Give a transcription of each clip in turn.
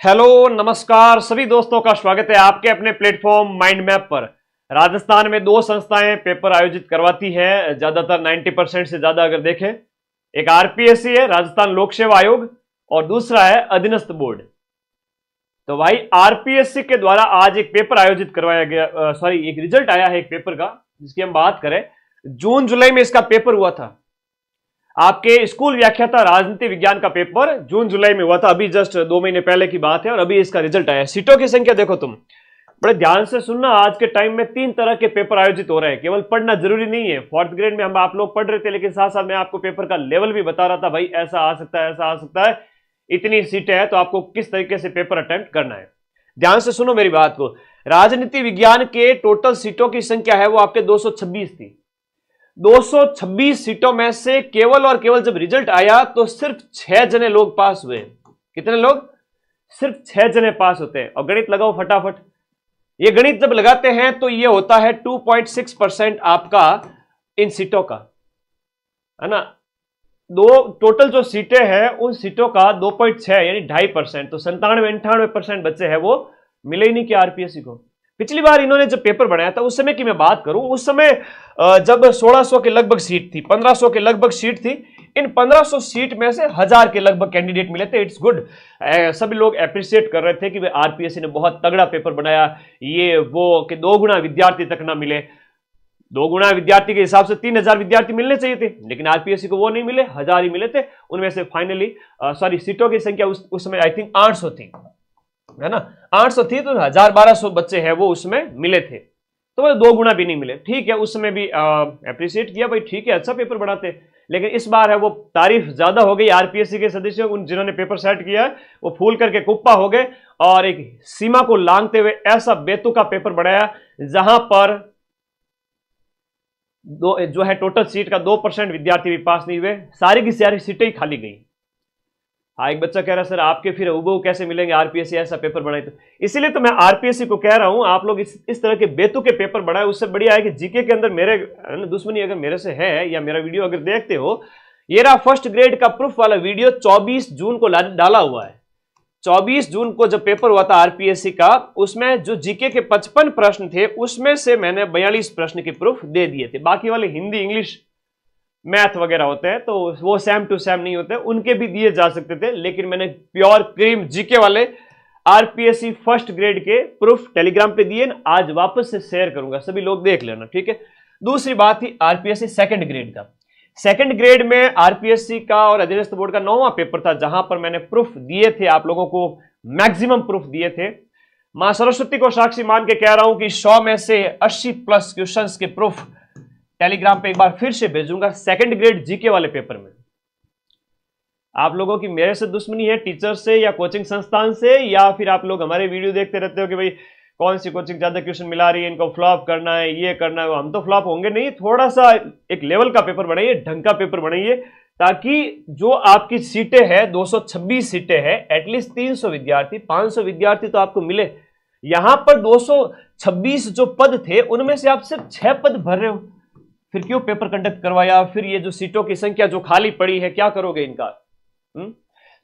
Hello नमस्कार सभी दोस्तों का स्वागत है आपके अपने प्लेटफॉर्म माइंड मैप पर। राजस्थान में दो संस्थाएं पेपर आयोजित करवाती है, ज्यादातर 90% से ज्यादा अगर देखें। एक आरपीएससी है, राजस्थान लोक सेवा आयोग, और दूसरा है अधीनस्थ बोर्ड। तो भाई आरपीएससी के द्वारा आज एक पेपर आयोजित करवाया गया, एक रिजल्ट आया है एक पेपर का, जिसकी हम बात करें। जून जुलाई में इसका पेपर हुआ था। आपके स्कूल व्याख्याता राजनीति विज्ञान का पेपर जून जुलाई में हुआ था, अभी जस्ट 2 महीने पहले की बात है, और अभी इसका रिजल्ट आया। सीटों की संख्या देखो, तुम बड़े ध्यान से सुनना। आज के टाइम में 3 तरह के पेपर आयोजित हो रहे हैं, केवल पढ़ना जरूरी नहीं है। 4th ग्रेड में हम आप लोग पढ़ रहे थे, लेकिन साथ साथ मैं आपको पेपर का लेवल भी बता रहा था, भाई ऐसा आ सकता है, ऐसा आ सकता है, इतनी सीटें हैं, तो आपको किस तरीके से पेपर अटेम्प्ट करना है। ध्यान से सुनो मेरी बात को। राजनीति विज्ञान के टोटल सीटों की संख्या है वो आपके 226 थी। 226 सीटों में से केवल और केवल जब रिजल्ट आया तो सिर्फ 6 जने लोग पास हुए। कितने लोग? सिर्फ 6 जने पास होते हैं। और गणित लगाओ फटाफट। ये गणित जब लगाते हैं तो ये होता है 2.6% आपका इन सीटों का, है ना। टोटल जो सीटें हैं उन सीटों का 2.6 यानी 2.5%। तो 97-98% बच्चे हैं वो मिले ही नहीं कि आरपीएससी को। पिछली बार इन्होंने जब पेपर बनाया था उस समय की मैं बात करूं, उस समय जब 1600 के लगभग सीट थी, 1500 के लगभग सीट थी, इन 1500 सीट में से 1000 के लगभग कैंडिडेट मिले थे। It's good. सभी लोग अप्रिशिएट कर रहे थे कि आरपीएससी ने बहुत तगड़ा पेपर बनाया, ये वो कि 2 गुना विद्यार्थी तक ना मिले। 2 गुना विद्यार्थी के हिसाब से 3000 विद्यार्थी मिलने चाहिए थे, लेकिन आरपीएससी को वो नहीं मिले, 1000 ही मिले थे। उनमें से फाइनली सीटों की संख्या उस समय आई थिंक 800 थी, है ना। 800 थी तो 1000-1200 बच्चे हैं वो उसमें मिले थे, तो वो 2 गुना भी नहीं मिले। ठीक है, उस समय भी अप्रिशिएट किया, भाई ठीक है, अच्छा पेपर बनाते। लेकिन इस बार है वो तारीफ ज्यादा हो गई आरपीएससी के सदस्यों, उन जिन्होंने पेपर सेट किया है वो फूल करके कुप्पा हो गए और एक सीमा को लांघते हुए ऐसा बेतुका पेपर बनाया जहां पर जो है टोटल सीट का 2% विद्यार्थी भी पास नहीं हुए, सारी की सारी सीटें ही खाली गई। हाँ, एक बच्चा कह रहा है सर आपके फिर हुबहू कैसे मिलेंगे, आरपीएससी ऐसा पेपर बनाए। तो इसीलिए तो मैं आरपीएससी को कह रहा हूं, आप लोग इस तरह के बेतुके पेपर बनाए। उससे बढ़िया है कि जीके के अंदर मेरे दुश्मनी अगर मेरे से है या मेरा वीडियो अगर देखते हो, ये रहा 1st ग्रेड का प्रूफ वाला वीडियो 24 जून को डाला हुआ है। 24 जून को जब पेपर हुआ था आरपीएससी का, उसमें जो जीके के 55 प्रश्न थे उसमें से मैंने 42 प्रश्न के प्रूफ दे दिए थे। बाकी वाले हिंदी, इंग्लिश, मैथ वगैरह होते हैं तो वो सेम टू सेम नहीं होते, उनके भी दिए जा सकते थे, लेकिन मैंने प्योर क्रीम जीके वाले आरपीएससी 1st ग्रेड के प्रूफ टेलीग्राम पे दिए। आज वापस से शेयर करूंगा, सभी लोग देख लेना, ठीक है। दूसरी बात थी आरपीएससी 2nd ग्रेड का। 2nd ग्रेड में आरपीएससी का और अधीनस्थ बोर्ड का 9वां पेपर था, जहां पर मैंने प्रूफ दिए थे, आप लोगों को मैक्सिमम प्रूफ दिए थे। मां सरस्वती को साक्षी मान के कह रहा हूं कि 100 में से 80+ क्वेश्चंस के प्रूफ टेलीग्राम पे एक बार फिर से भेजूंगा 2nd ग्रेड जीके वाले पेपर में। आप लोगों की मेरे से दुश्मनी है, टीचर से या कोचिंग संस्थान से, या फिर आप लोग हमारे वीडियो देखते रहते हो कि भाई कौन सी कोचिंग ज्यादा क्वेश्चन मिला रही है, इनको फ्लॉप करना है, ये करना है। हम तो फ्लॉप होंगे नहीं, थोड़ा सा एक लेवल का पेपर बनाइए, ढंग का पेपर बनाइए, ताकि जो आपकी सीटें हैं 226 सीटें हैं, एटलीस्ट 300 विद्यार्थी, 500 विद्यार्थी तो आपको मिले। यहां पर 226 जो पद थे उनमें से आप सिर्फ 6 पद भर रहे हो, फिर क्यों पेपर कंडक्ट करवाया? फिर ये जो सीटों की संख्या जो खाली पड़ी है, क्या करोगे इनका?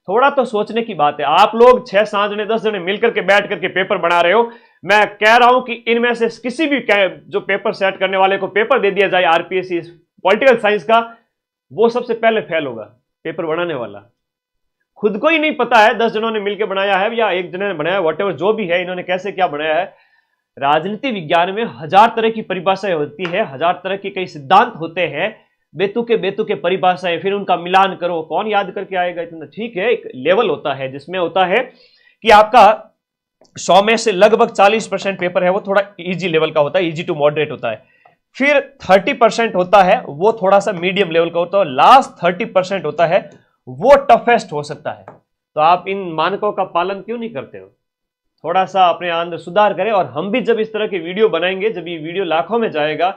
थोड़ा तो सोचने की बात है। आप लोग 6-7 जने 10 जने मिलकर के बैठ करके पेपर बना रहे हो। मैं कह रहा हूं कि इनमें से किसी भी जो पेपर सेट करने वाले को पेपर दे दिया जाए आरपीएससी पॉलिटिकल साइंस का, वो सबसे पहले फेल होगा, पेपर बनाने वाला। खुद को ही नहीं पता है 10 जनों ने मिलकर बनाया है या 1 जने ने बनाया, व्हाटएवर जो भी है, इन्होंने कैसे क्या बनाया है। राजनीति विज्ञान में 1000 तरह की परिभाषाएं होती है, 1000 तरह के कई सिद्धांत होते हैं, बेतुके परिभाषाएं, फिर उनका मिलान करो, कौन याद करके आएगा इतना? ठीक है, एक लेवल होता है जिसमें होता है कि आपका 100 में से लगभग 40% पेपर है वो थोड़ा इजी लेवल का होता है, इजी टू मॉडरेट होता है। फिर 30% होता है वो थोड़ा सा मीडियम लेवल का होता है, लास्ट 30% होता है वो टफेस्ट हो सकता है। तो आप इन मानकों का पालन क्यों नहीं करते हो? थोड़ा सा अपने अंदर सुधार करें। और हम भी जब इस तरह की वीडियो बनाएंगे, जब ये वीडियो लाखों में जाएगा,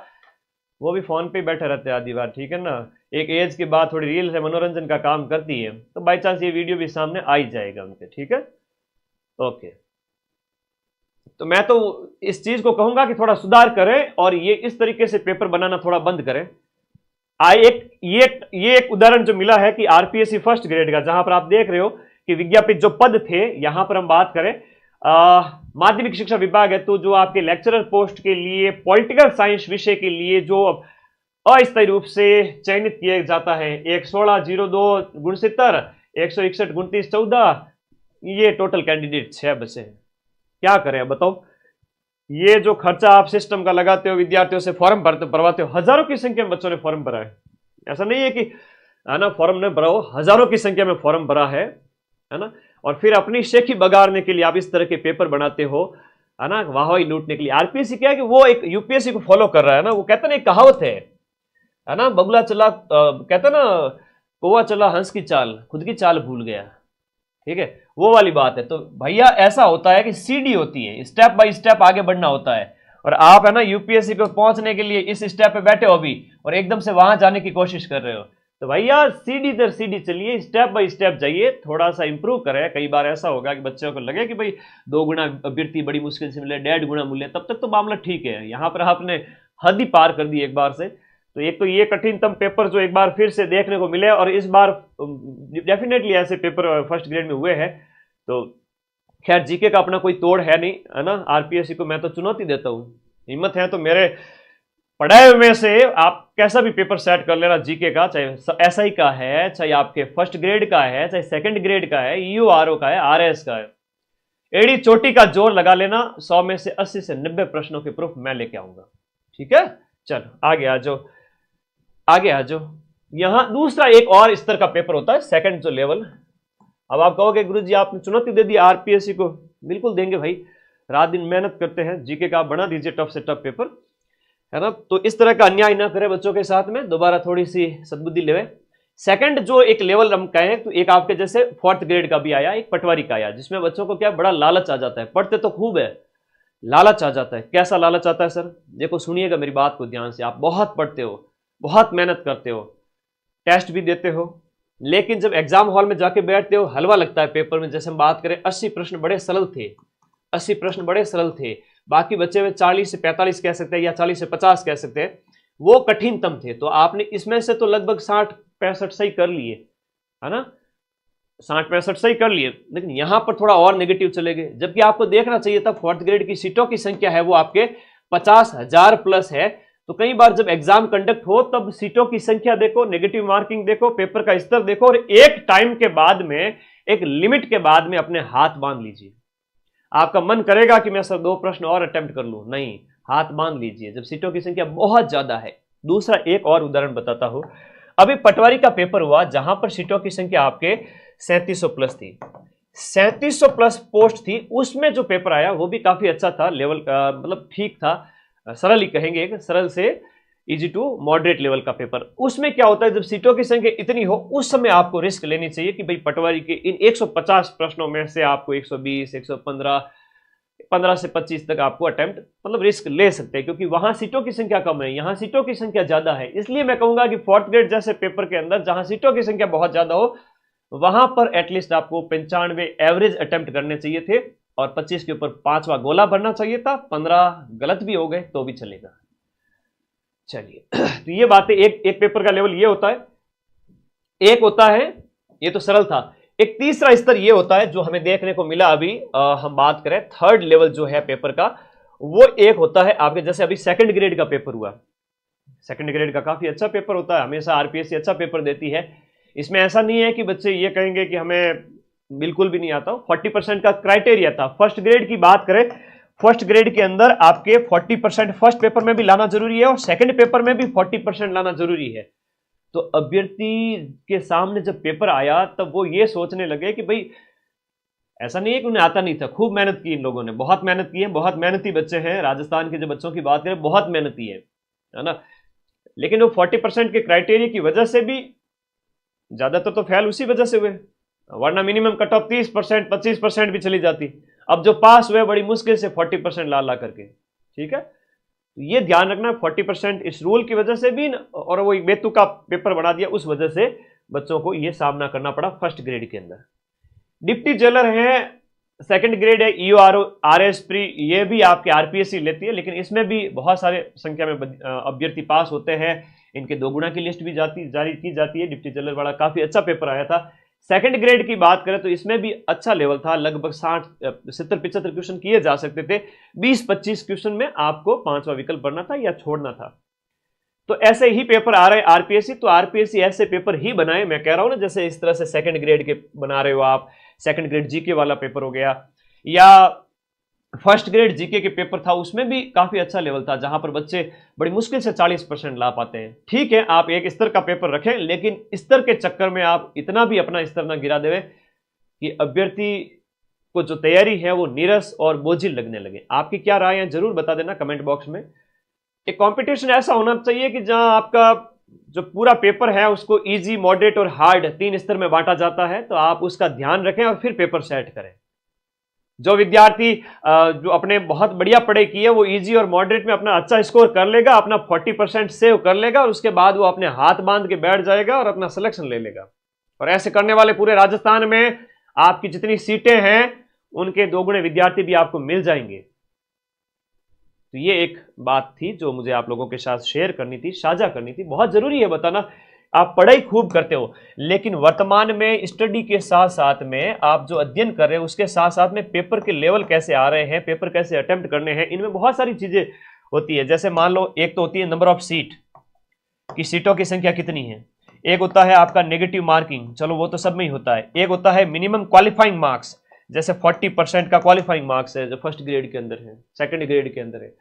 वो भी फोन पे बैठे रहते हैं आधी बार, ठीक है ना। एक एज के बाद थोड़ी रील से मनोरंजन का काम करती है, तो बाई चांस ये वीडियो भी सामने आ ही जाएगा उनके, ठीक है। ओके, तो मैं तो इस चीज को कहूंगा कि थोड़ा सुधार करें और ये इस तरीके से पेपर बनाना थोड़ा बंद करें। ये एक उदाहरण जो मिला है कि आरपीएससी 1st ग्रेड का, जहां पर आप देख रहे हो कि विज्ञापित जो पद थे, यहां पर हम बात करें माध्यमिक शिक्षा विभाग है, तो जो आपके लेक्चरर पोस्ट के लिए पॉलिटिकल साइंस विषय के लिए जो अस्थायी रूप से चयनित किया जाता है 11602 गुणसितर 161 29 14, ये टोटल कैंडिडेट 6 बचे हैं। क्या करें बताओ, ये जो खर्चा आप सिस्टम का लगाते हो, विद्यार्थियों से फॉर्म भरवाते हो, हजारों की संख्या में बच्चों ने फॉर्म भरा है। ऐसा नहीं है कि है ना फॉर्म ने भरा हो, हजारों की संख्या में फॉर्म भरा है ना। और फिर अपनी शेखी बगाड़ने के लिए आप इस तरह के पेपर बनाते हो, है ना, वाहवाही लूटने के लिए। आरपीएससी क्या है कि वो एक यूपीएससी को फॉलो कर रहा है ना। वो कहते ना, एक कहावत है ना, बगुला चला कहते ना, कौवा चला हंस की चाल, खुद की चाल भूल गया। ठीक है, वो वाली बात है। तो भैया ऐसा होता है कि सीडी होती है, स्टेप बाय स्टेप आगे बढ़ना होता है। और आप है ना यूपीएससी को पहुंचने के लिए इस स्टेप पे बैठे हो अभी, और एकदम से वहां जाने की कोशिश कर रहे हो। तो भैया सीडी दर सीडी चलिए, स्टेप बाय स्टेप जाइए, थोड़ा सा इंप्रूव करें। कई बार ऐसा होगा कि बच्चों को लगे कि भाई 2 गुना अभ्यर्थी बड़ी मुश्किल से मिले, 1.5 गुना मिले, तब तक तो मामला ठीक है। यहां पर आपने हद ही पार कर दी एक बार से। तो एक तो ये कठिनतम पेपर जो एक बार फिर से देखने को मिले, और इस बार डेफिनेटली ऐसे पेपर फर्स्ट ग्रेड में हुए हैं। तो खैर जीके का अपना कोई तोड़ है नहीं, है ना। आरपीएससी को मैं तो चुनौती देता हूं, हिम्मत है तो मेरे पढ़ाए में से आप कैसा भी पेपर सेट कर लेना जीके का, चाहे एसआई का है, चाहे आपके फर्स्ट ग्रेड का है, चाहे सेकंड ग्रेड का है, ईयूआरओ का है, आरएस का है। एड़ी चोटी का जोर लगा लेना, 100 में से 80 से 90 प्रश्नों के प्रूफ मैं लेके आऊंगा। ठीक है, चलो आगे आ जाओ, आगे आ जाओ। यहां दूसरा एक और स्तर का पेपर होता है, सेकंड जो लेवल। अब आप कहोगे गुरुजी आपने चुनौती दे दी आरपीएससी को। बिल्कुल देंगे भाई, रात दिन मेहनत करते हैं, जीके का बना दीजिए टफ से टफ पेपर, है ना। तो इस तरह का अन्याय ना करें बच्चों के साथ में, दोबारा थोड़ी सी सद्बुद्धि लेवे। सेकंड जो एक लेवल हम कहें, तो एक आपके जैसे 4th ग्रेड का भी आया, एक पटवारी का आया, जिसमें बच्चों को क्या बड़ा लालच आ जाता है। पढ़ते तो खूब है, लालच आ जाता है। कैसा लालच आता है सर? देखो सुनिएगा मेरी बात को ध्यान से। आप बहुत पढ़ते हो, बहुत मेहनत करते हो, टेस्ट भी देते हो, लेकिन जब एग्जाम हॉल में जाके बैठते हो, हलवा लगता है पेपर में। जैसे हम बात करें 80 प्रश्न बड़े सरल थे, 80 प्रश्न बड़े सरल थे, बाकी बचे हुए 40 से 45 कह सकते हैं, या 40 से 50 कह सकते हैं, वो कठिनतम थे। तो आपने इसमें से तो लगभग 60-65 सही कर लिए, है ना, 60-65 सही कर लिए। लेकिन यहां पर थोड़ा और नेगेटिव चले गए, जबकि आपको देखना चाहिए था 4th ग्रेड की सीटों की संख्या है वो आपके 50,000 प्लस है। तो कई बार जब एग्जाम कंडक्ट हो तब सीटों की संख्या देखो, नेगेटिव मार्किंग देखो, पेपर का स्तर देखो, और एक टाइम के बाद में, एक लिमिट के बाद में अपने हाथ बांध लीजिए। आपका मन करेगा कि मैं सर 2 प्रश्न और अटेम्प्ट कर लूं, नहीं, हाथ बांध लीजिए जब सीटों की संख्या बहुत ज्यादा है। दूसरा एक और उदाहरण बताता हूं। अभी पटवारी का पेपर हुआ, जहां पर सीटों की संख्या आपके 3700 प्लस थी, 3700 प्लस पोस्ट थी। उसमें जो पेपर आया वो भी काफी अच्छा था, लेवल का मतलब ठीक था, सरल ही कहेंगे, सरल से इजी टू मॉडरेट लेवल का पेपर। उसमें क्या होता है, जब सीटों की संख्या इतनी हो, उस समय आपको रिस्क लेनी चाहिए कि भाई पटवारी के इन 150 प्रश्नों में से आपको 120, 115, 15 से 25 तक आपको अटेम्प्ट मतलब रिस्क ले सकते हैं, क्योंकि वहां सीटों की संख्या कम है, यहां सीटों की संख्या ज्यादा है। इसलिए मैं कहूंगा कि 4th ग्रेड जैसे पेपर के अंदर जहां सीटों की संख्या बहुत ज्यादा हो, वहां पर एटलीस्ट आपको 95 एवरेज अटेम्प्ट करने चाहिए थे, और 25 के ऊपर 5वां गोला भरना चाहिए था। 15 गलत भी हो गए तो भी चलेगा। चलिए, तो ये बातें, एक पेपर का लेवल ये होता है, एक होता है, ये तो सरल था। एक तीसरा स्तर ये होता है जो हमें देखने को मिला अभी, हम बात करें 3rd लेवल जो है पेपर का, वो एक होता है आपके जैसे अभी 2nd ग्रेड का पेपर हुआ। 2nd ग्रेड का काफी अच्छा पेपर होता है, हमेशा आरपीएससी अच्छा पेपर देती है। इसमें ऐसा नहीं है कि बच्चे ये कहेंगे कि हमें बिल्कुल भी नहीं आता। 40% का क्राइटेरिया था। फर्स्ट ग्रेड की बात करें, फर्स्ट ग्रेड के अंदर आपके 40% फर्स्ट पेपर में भी लाना जरूरी है, और सेकंड पेपर में भी 40% लाना जरूरी है। तो अभ्यर्थी के सामने जब पेपर आया तब वो ये सोचने लगे कि भाई ऐसा नहीं है कि उन्हें आता नहीं था, खूब मेहनत की इन लोगों ने, बहुत मेहनत की है, बहुत मेहनती बच्चे हैं। राजस्थान के जो बच्चों की बात करें, बहुत मेहनती है ना। लेकिन वो 40% के क्राइटेरिया की वजह से भी ज्यादातर तो फेल उसी वजह से हुए, वरना मिनिमम कट ऑफ 30%, 25% भी चली जाती। अब जो पास हुए बड़ी मुश्किल से 40% ला करके। ठीक है, तो ये ध्यान रखना, 40% इस रूल की वजह से भी, और वो एक बेतु का पेपर बना दिया, उस वजह से बच्चों को ये सामना करना पड़ा फर्स्ट ग्रेड के अंदर। डिप्टी जेलर है, सेकंड ग्रेड है, ईओआरओ, आरएस प्री, ये भी आपके आरपीएससी लेती है, लेकिन इसमें भी बहुत सारे संख्या में अभ्यर्थी पास होते हैं। इनके 2 गुना की लिस्ट भी जारी की जाती है। डिप्टी जेलर वाला काफी अच्छा पेपर आया था, सेकंड ग्रेड की बात करें तो इसमें भी अच्छा लेवल था, लगभग 60-70-75 क्वेश्चन किए जा सकते थे। 20-25 क्वेश्चन में आपको 5वां विकल्प भरना था या छोड़ना था। तो ऐसे ही पेपर आ रहे हैं आरपीएससी, तो आरपीएससी ऐसे पेपर ही बनाए, मैं कह रहा हूं ना, जैसे इस तरह से सेकंड ग्रेड के बना रहे हो आप, सेकंड ग्रेड जीके वाला पेपर हो गया, या फर्स्ट ग्रेड जीके के पेपर था, उसमें भी काफी अच्छा लेवल था, जहां पर बच्चे बड़ी मुश्किल से 40% ला पाते हैं। ठीक है, आप एक स्तर का पेपर रखें, लेकिन स्तर के चक्कर में आप इतना भी अपना स्तर ना गिरा देवे कि अभ्यर्थी को जो तैयारी है वो नीरस और बोझिल लगने लगे। आपकी क्या राय है जरूर बता देना कमेंट बॉक्स में। एक कंपटीशन ऐसा होना चाहिए कि जहां आपका जो पूरा पेपर है उसको इजी, मॉडरेट और हार्ड 3 स्तर में बांटा जाता है, तो आप उसका ध्यान रखें और फिर पेपर सेट करें। जो विद्यार्थी जो अपने बहुत बढ़िया पढ़ाई की है वो इजी और मॉडरेट में अपना अच्छा स्कोर कर लेगा, अपना 40% सेव कर लेगा, और उसके बाद वो अपने हाथ बांध के बैठ जाएगा और अपना सिलेक्शन ले लेगा। और ऐसे करने वाले पूरे राजस्थान में आपकी जितनी सीटें हैं उनके 2 गुने विद्यार्थी भी आपको मिल जाएंगे। तो ये एक बात थी जो मुझे आप लोगों के साथ शेयर करनी थी, साझा करनी थी। बहुत जरूरी है बताना, आप पढ़ाई खूब करते हो, लेकिन वर्तमान में स्टडी के साथ साथ में आप जो अध्ययन कर रहे हो उसके साथ साथ में पेपर के लेवल कैसे आ रहे हैं, पेपर कैसे अटेम्प्ट करने हैं, इनमें बहुत सारी चीजें होती है। जैसे मान लो, एक तो होती है नंबर ऑफ सीट, कि सीटों की संख्या कितनी है। एक होता है आपका नेगेटिव मार्किंग, चलो वो तो सब में ही होता है। एक होता है मिनिमम क्वालिफाइंग मार्क्स, जैसे 40% का क्वालिफाइंग मार्क्स है जो फर्स्ट ग्रेड के अंदर है, सेकंड ग्रेड के अंदर है।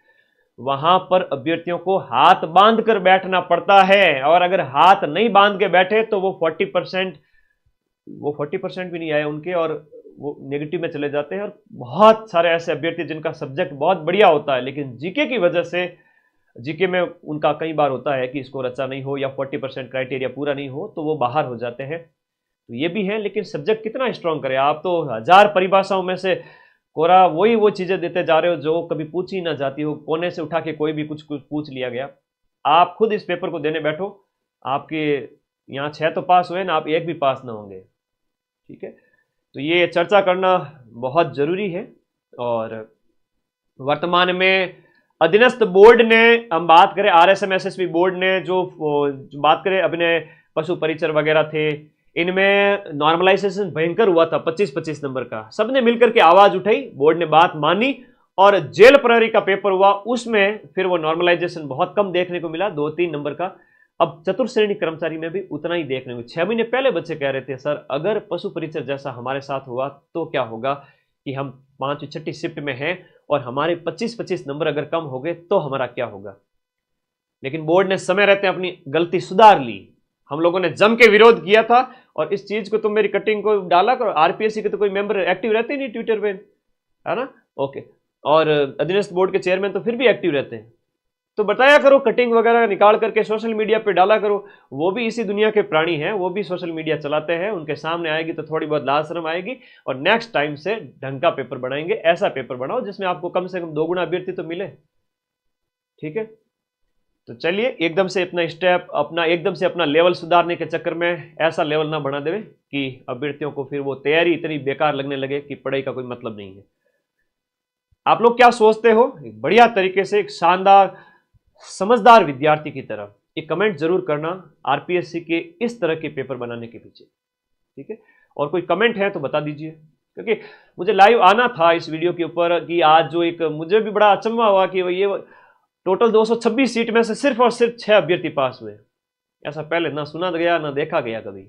वहां पर अभ्यर्थियों को हाथ बांध कर बैठना पड़ता है, और अगर हाथ नहीं बांध के बैठे तो वो 40% भी नहीं आए उनके, और वो नेगेटिव में चले जाते हैं। और बहुत सारे ऐसे अभ्यर्थी जिनका सब्जेक्ट बहुत बढ़िया होता है, लेकिन जीके की वजह से, जीके में उनका कई बार होता है कि स्कोर अच्छा नहीं हो या 40% क्राइटेरिया पूरा नहीं हो, तो वो बाहर हो जाते हैं। तो ये भी है, लेकिन सब्जेक्ट कितना स्ट्रांग करे। आप तो 1000 परिभाषाओं में से कोरा वही वो चीजें देते जा रहे हो जो कभी पूछी ना जाती हो, कोने से उठा के कोई भी कुछ पूछ लिया गया। आप खुद इस पेपर को देने बैठो, आपके यहाँ 6 तो पास हुए ना, आप 1 भी पास ना होंगे। ठीक है, तो ये चर्चा करना बहुत जरूरी है। और वर्तमान में अधीनस्थ बोर्ड ने, हम बात करें आरएसएम एसएसबी बोर्ड ने जो बात करें, अपने पशु परिचर वगैरह थे, इनमें नॉर्मलाइजेशन भयंकर हुआ था 25-25 नंबर का। सबने मिलकर के आवाज उठाई, बोर्ड ने बात मानी, और जेल प्रहरी का पेपर हुआ, उसमें फिर वो नॉर्मलाइजेशन बहुत कम देखने को मिला, 2-3 नंबर का। अब चतुर्थ श्रेणी कर्मचारी में भी उतना ही देखने को। 6 महीने पहले बच्चे कह रहे थे, सर अगर पशु परिचर जैसा हमारे साथ हुआ तो क्या होगा, कि हम 5वीं-6वीं शिफ्ट में हैं और हमारे 25-25 नंबर अगर कम हो गए तो हमारा क्या होगा। लेकिन बोर्ड ने समय रहते अपनी गलती सुधार ली। हम लोगों ने जम के विरोध किया था, और इस चीज को तुम मेरी कटिंग को डाला करो। आरपीएससी के तो कोई मेंबर एक्टिव रहते ही नहीं ट्विटर पे, है ना, ओके। और अधीनस्थ बोर्ड के चेयरमैन तो फिर भी एक्टिव रहते हैं। तो बताया करो, कटिंग वगैरह निकाल करके सोशल मीडिया पे डाला करो। वो भी इसी दुनिया के प्राणी हैं, वो भी सोशल मीडिया चलाते हैं, उनके सामने आएगी तो थोड़ी बहुत लाज शर्म आएगी। और नेक्स्ट टाइम से ढंग का पेपर बनाएंगे, ऐसा पेपर बनाओ जिसमें आपको कम से कम 2 गुना अभ्यर्थी तो मिले। ठीक है, तो चलिए, एकदम से अपना लेवल सुधारने के चक्कर में ऐसा लेवल ना बना देवे कि अभ्यर्थियों को फिर वो तैयारी इतनी बेकार लगने लगे कि पढ़ाई का कोई मतलब नहीं है। आप लोग क्या सोचते हो, एक बढ़िया तरीके से, एक शानदार समझदार विद्यार्थी की तरह एक कमेंट जरूर करना आरपीएससी के इस तरह के पेपर बनाने के पीछे। ठीक है, और कोई कमेंट है तो बता दीजिए, क्योंकि मुझे लाइव आना था इस वीडियो के ऊपर। कि आज जो एक मुझे भी बड़ा अचंभा हुआ कि ये टोटल 226 सीट में से सिर्फ और सिर्फ 6 अभ्यर्थी पास हुए। ऐसा पहले ना सुना गया ना देखा गया कभी।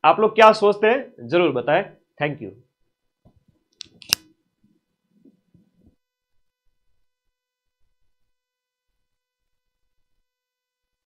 आप लोग क्या सोचते हैं जरूर बताएं। Thank you.